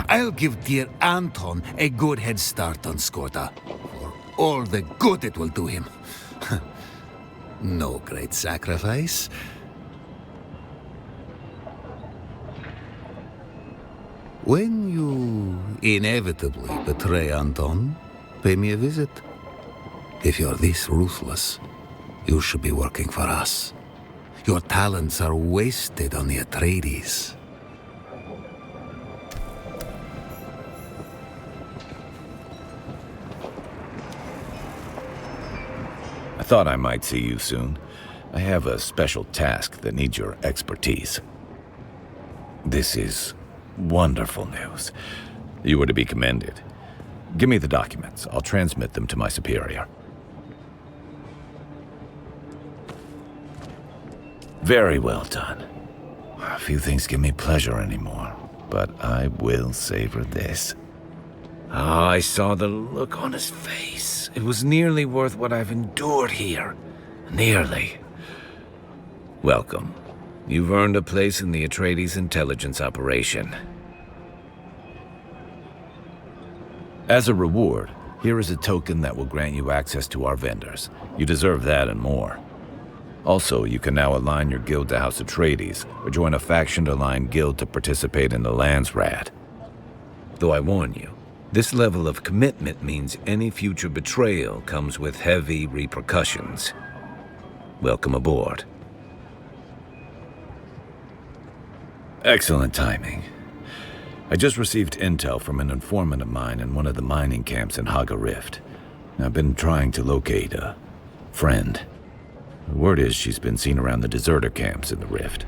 I'll give dear Anton a good head start on Skorda, for all the good it will do him. No great sacrifice. When you inevitably betray Anton, pay me a visit. If you're this ruthless, you should be working for us. Your talents are wasted on the Atreides. I thought I might see you soon. I have a special task that needs your expertise. This is wonderful news. You are to be commended. Give me the documents. I'll transmit them to my superior. Very well done. Few things give me pleasure anymore, but I will savor this. Ah, I saw the look on his face. It was nearly worth what I've endured here. Nearly. Welcome. You've earned a place in the Atreides intelligence operation. As a reward, here is a token that will grant you access to our vendors. You deserve that and more. Also, you can now align your guild to House Atreides, or join a faction-aligned guild to participate in the Landsrat. Though I warn you, this level of commitment means any future betrayal comes with heavy repercussions. Welcome aboard. Excellent timing. I just received intel from an informant of mine in one of the mining camps in Haga Rift. I've been trying to locate a friend. The word is she's been seen around the deserter camps in the Rift.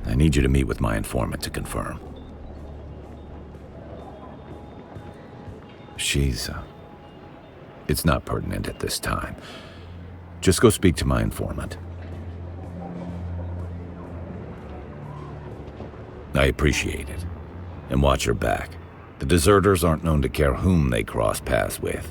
I need you to meet with my informant to confirm. It's not pertinent at this time. Just go speak to my informant. I appreciate it. And watch your back. The deserters aren't known to care whom they cross paths with.